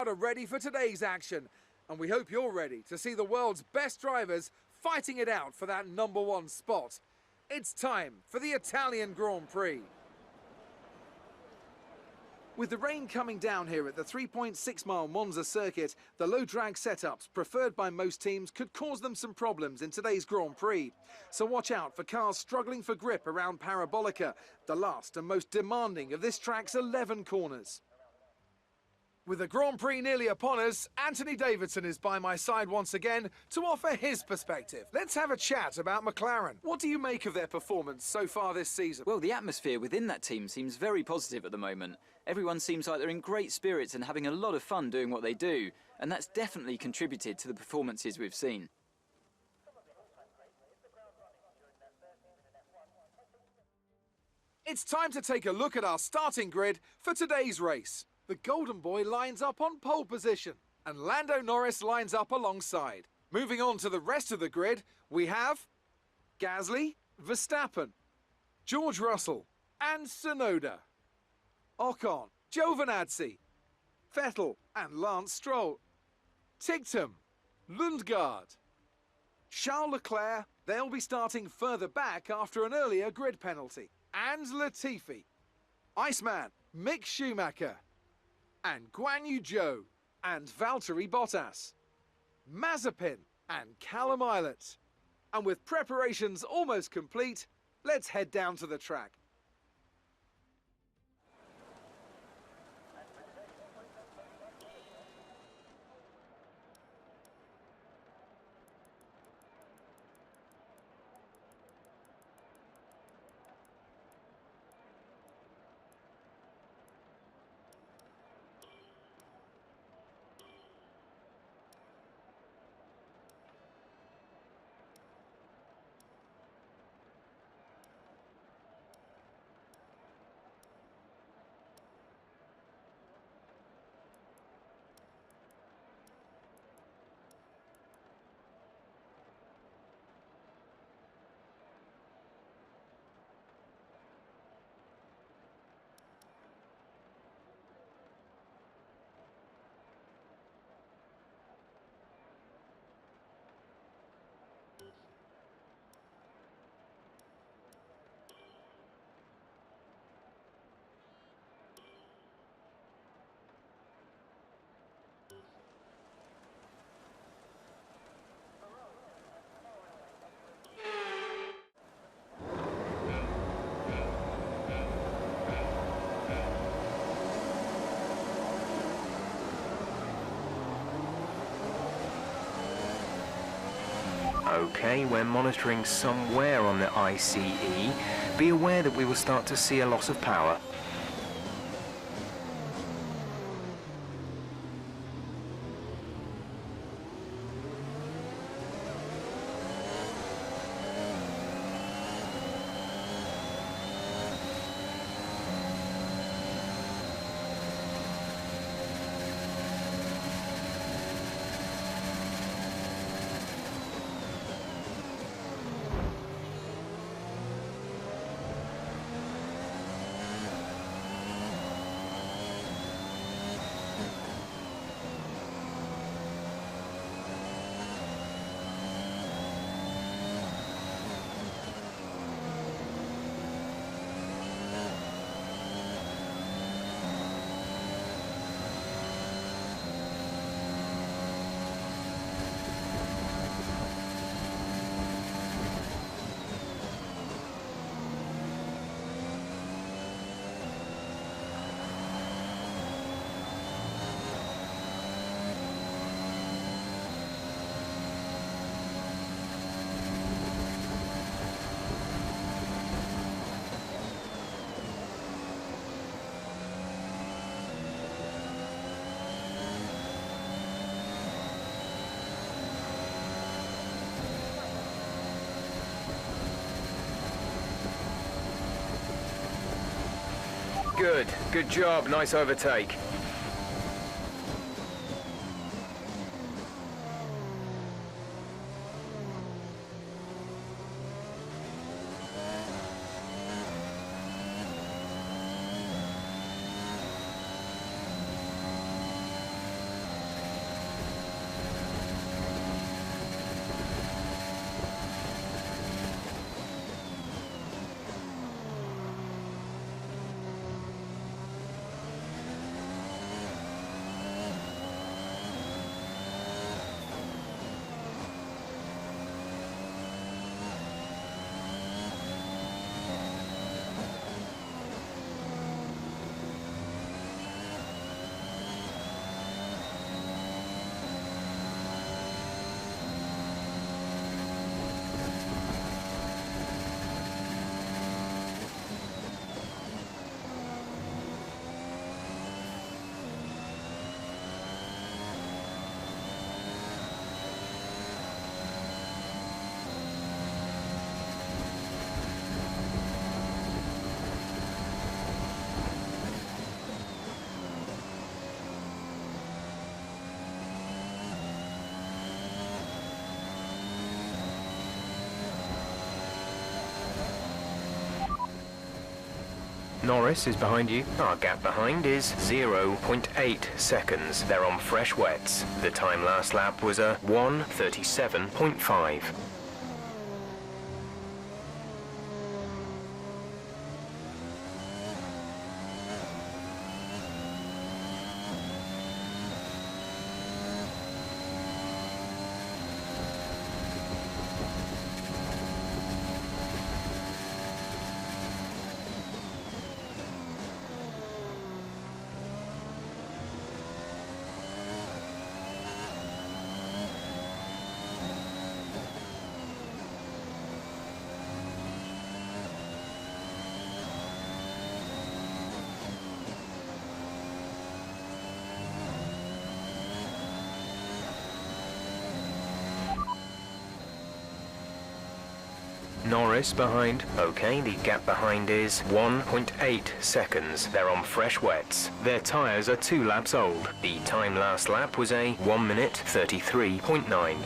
are ready for today's action, and we hope you're ready to see the world's best drivers fighting it out for that #1 spot. It's time for the Italian Grand Prix. With the rain coming down here at the 3.6-mile Monza circuit, the low drag setups preferred by most teams could cause them some problems in today's Grand Prix. So watch out for cars struggling for grip around Parabolica, the last and most demanding of this track's 11 corners. With the Grand Prix nearly upon us, Anthony Davidson is by my side once again to offer his perspective. Let's have a chat about McLaren. What do you make of their performance so far this season? Well, the atmosphere within that team seems very positive at the moment. Everyone seems like they're in great spirits and having a lot of fun doing what they do, and that's definitely contributed to the performances we've seen. It's time to take a look at our starting grid for today's race. The Golden Boy lines up on pole position, and Lando Norris lines up alongside. Moving on to the rest of the grid, we have Gasly, Verstappen, George Russell, and Tsunoda. Ocon, Giovinazzi, Vettel, and Lance Stroll. Tigtum, Lundgaard. Charles Leclerc, they'll be starting further back after an earlier grid penalty. And Latifi. Iceman, Mick Schumacher. And Guan Yu Zhou and Valtteri Bottas, Mazepin and Callum Ilott. And with preparations almost complete, let's head down to the track. Okay, we're monitoring somewhere on the ICE. Be aware that we will start to see a loss of power. Good job, nice overtake. Norris is behind you. Our gap behind is 0.8 seconds. They're on fresh wets. The time last lap was a 1:37.5. Norris behind. Okay, the gap behind is 1.8 seconds. They're on fresh wets. Their tyres are 2 laps old. The time last lap was a 1:33.9.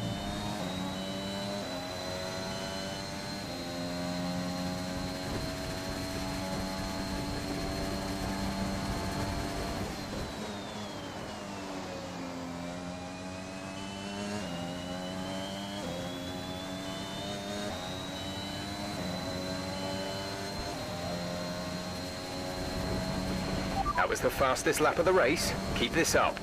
That was the fastest lap of the race. Keep this up.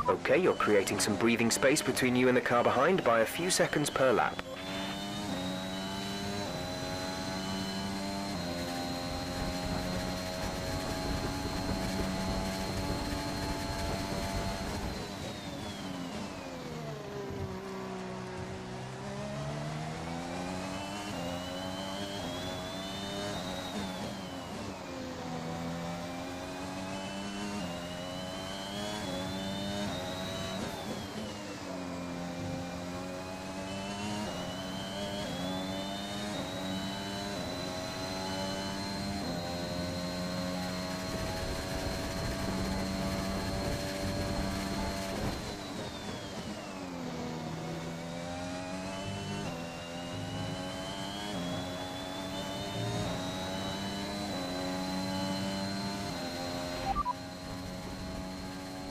Okay, you're creating some breathing space between you and the car behind by a few seconds per lap.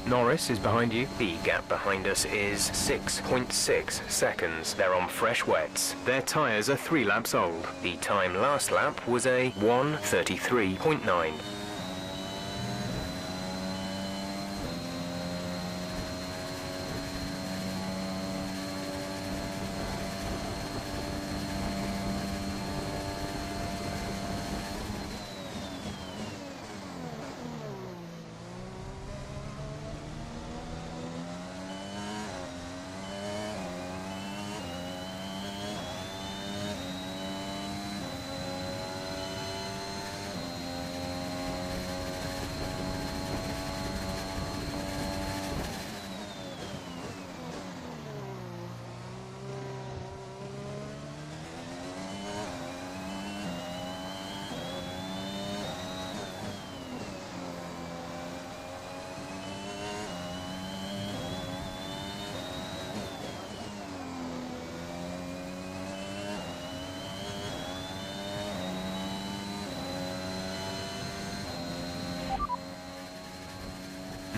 Norris is behind you. The gap behind us is 6.6 seconds. They're on fresh wets. Their tyres are 3 laps old. The time last lap was a 1:33.9.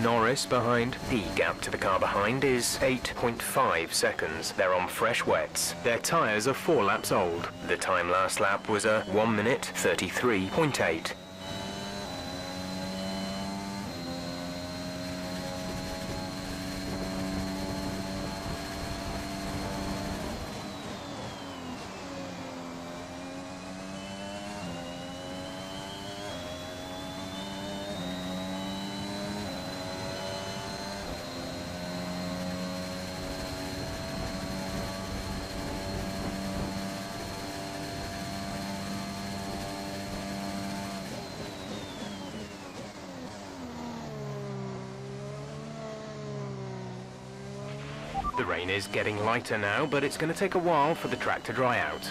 Norris behind. The gap to the car behind is 8.5 seconds. They're on fresh wets. Their tyres are 4 laps old. The time last lap was a 1:33.8. The rain is getting lighter now, but it's going to take a while for the track to dry out.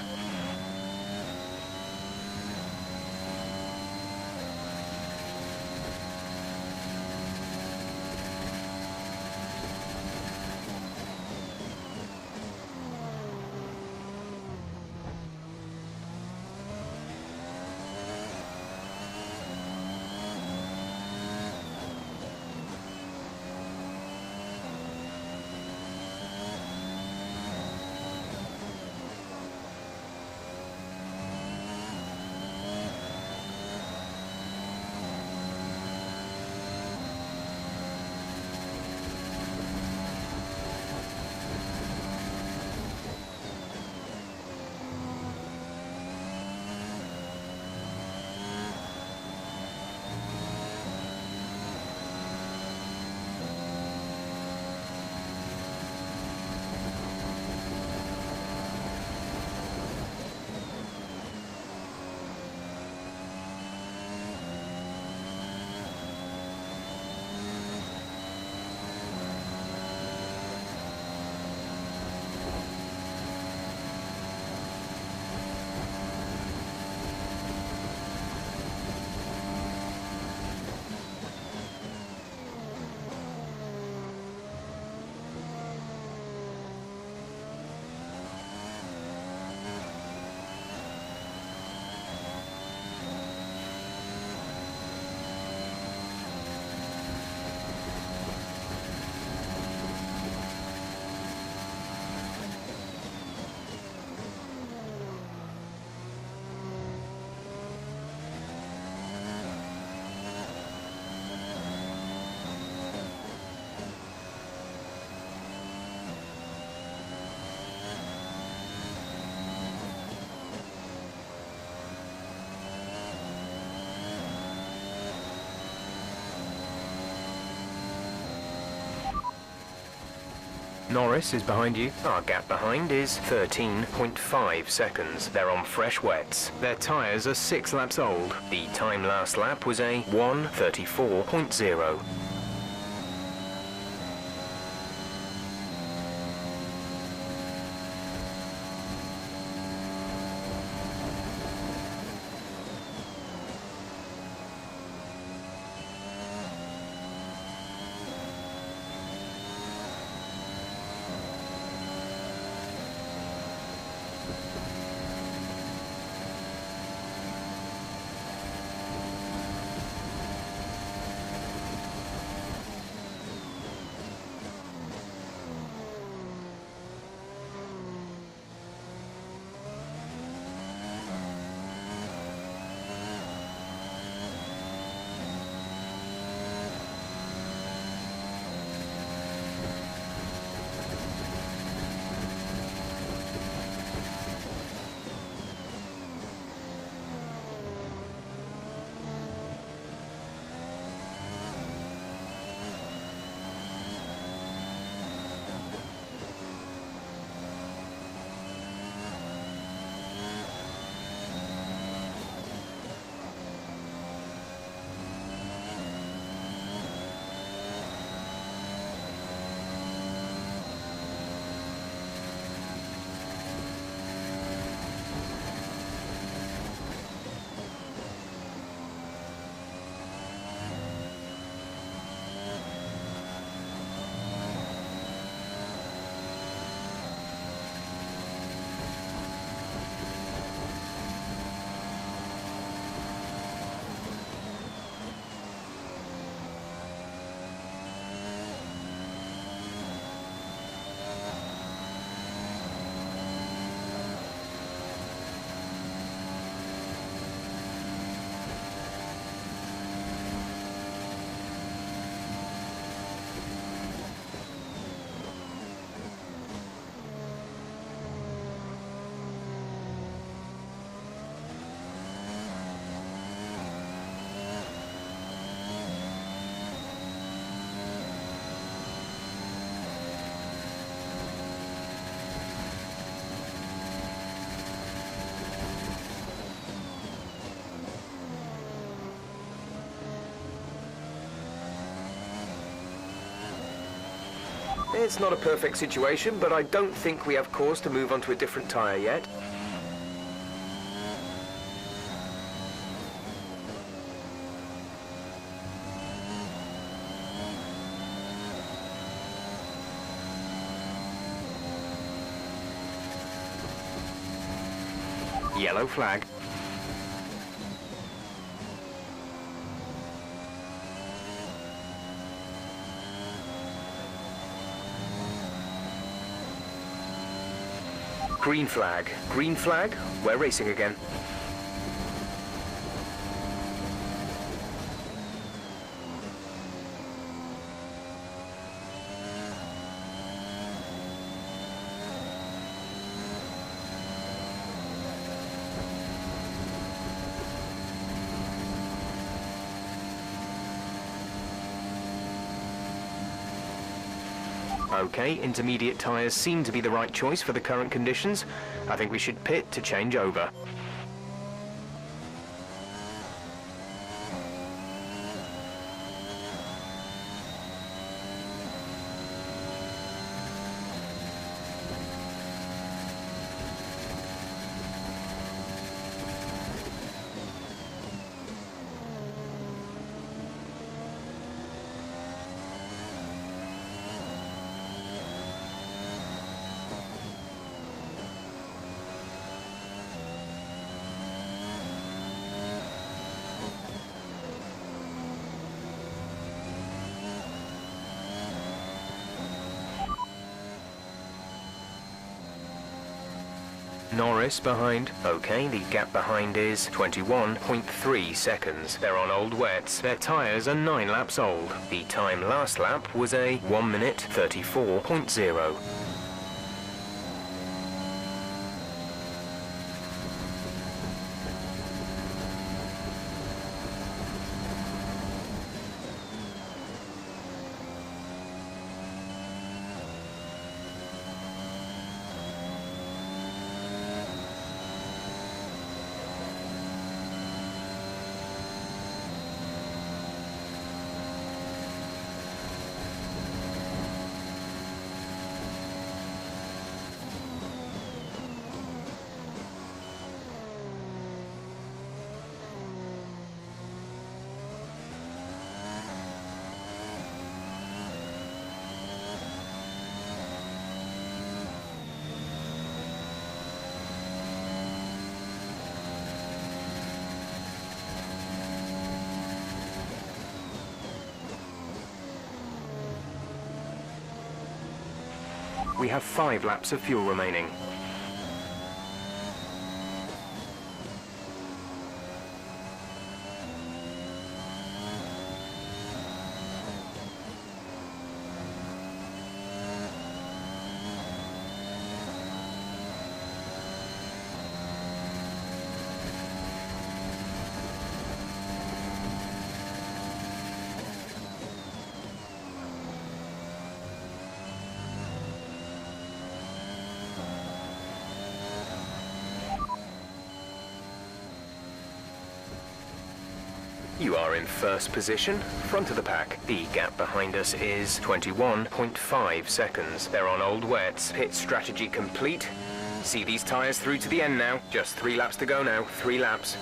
Norris is behind you. Our gap behind is 13.5 seconds. They're on fresh wets. Their tyres are 6 laps old. The time last lap was a 1:34.0. It's not a perfect situation, but I don't think we have cause to move on to a different tyre yet. Yellow flag. Green flag. Green flag. We're racing again. Okay, intermediate tyres seem to be the right choice for the current conditions. I think we should pit to change over. Norris behind. Okay, the gap behind is 21.3 seconds. They're on old wets. Their tyres are 9 laps old. The time last lap was a 1:34.0. We have 5 laps of fuel remaining. You are in first position, front of the pack. The gap behind us is 21.5 seconds. They're on old wets. Pit strategy complete. See these tyres through to the end now. Just 3 laps to go now. 3 laps.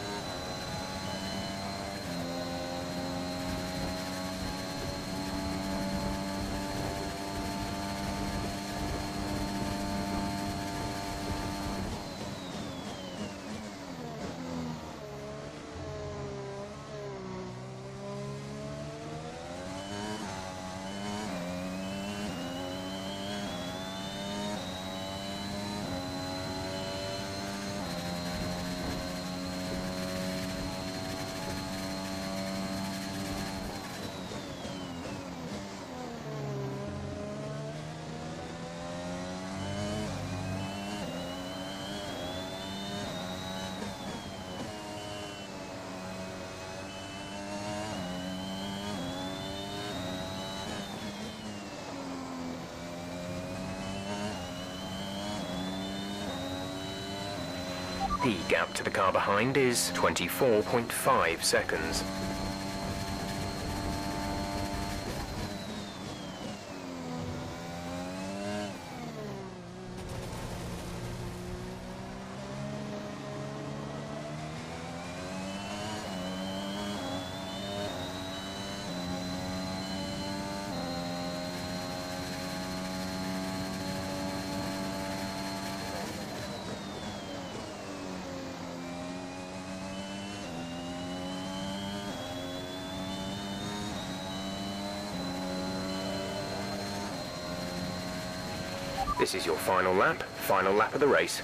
The gap to the car behind is 24.5 seconds. This is your final lap of the race.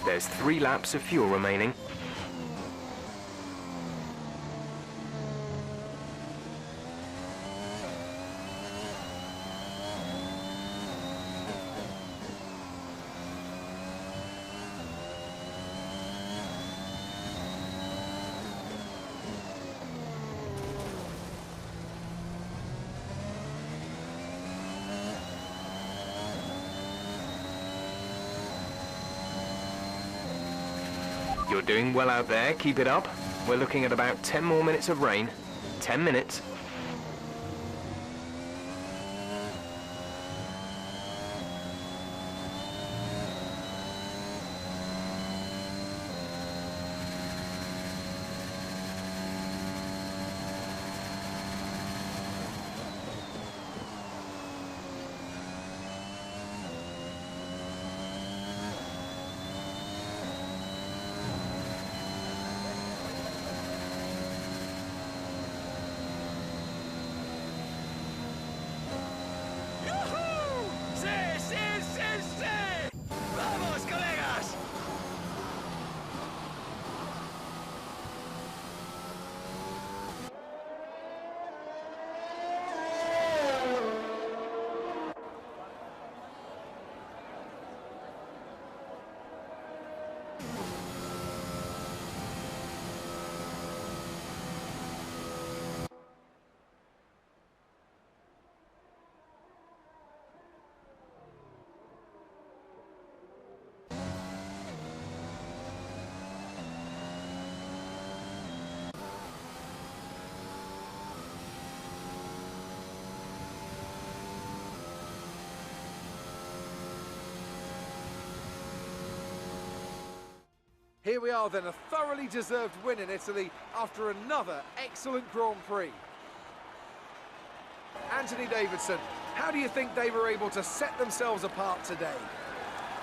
There's 3 laps of fuel remaining. You're doing well out there, keep it up. We're looking at about 10 more minutes of rain. 10 minutes. Here we are then, a thoroughly deserved win in Italy after another excellent Grand Prix. Anthony Davidson, how do you think they were able to set themselves apart today?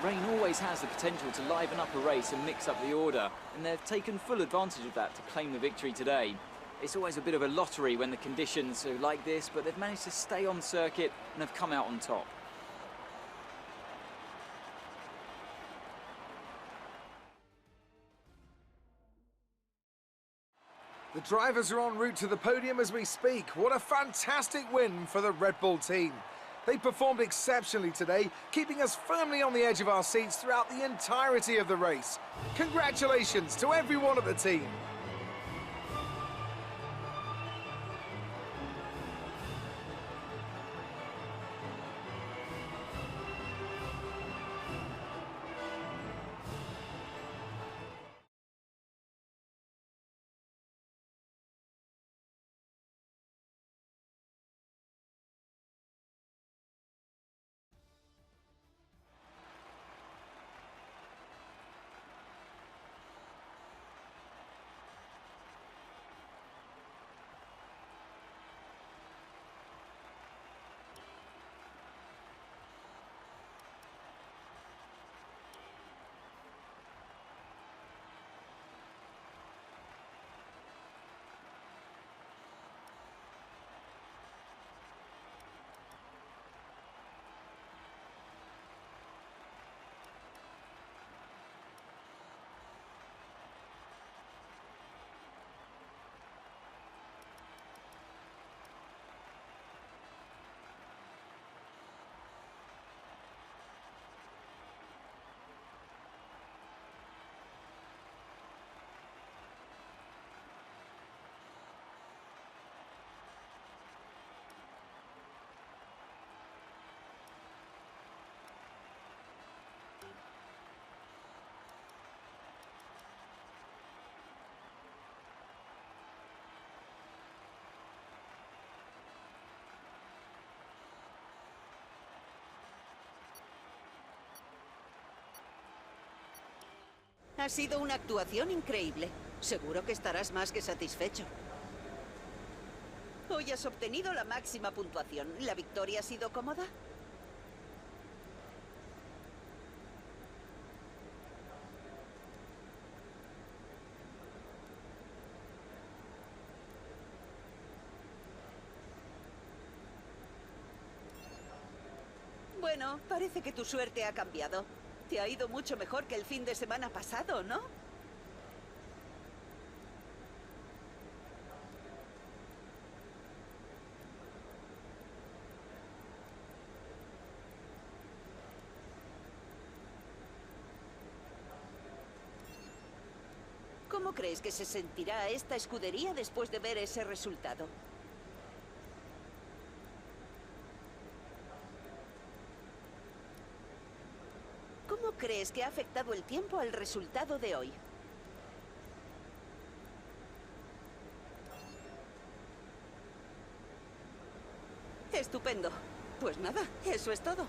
Rain always has the potential to liven up a race and mix up the order, and they've taken full advantage of that to claim the victory today. It's always a bit of a lottery when the conditions are like this, but they've managed to stay on circuit and have come out on top. The drivers are en route to the podium as we speak. What a fantastic win for the Red Bull team. They performed exceptionally today, keeping us firmly on the edge of our seats throughout the entirety of the race. Congratulations to everyone at the team. Ha sido una actuación increíble. Seguro que estarás más que satisfecho. Hoy has obtenido la máxima puntuación. ¿La victoria ha sido cómoda? Bueno, parece que tu suerte ha cambiado. Te ha ido mucho mejor que el fin de semana pasado, ¿no? ¿Cómo crees que se sentirá esta escudería después de ver ese resultado? ¿Cómo crees que ha afectado el tiempo al resultado de hoy? Estupendo. Pues nada, eso es todo.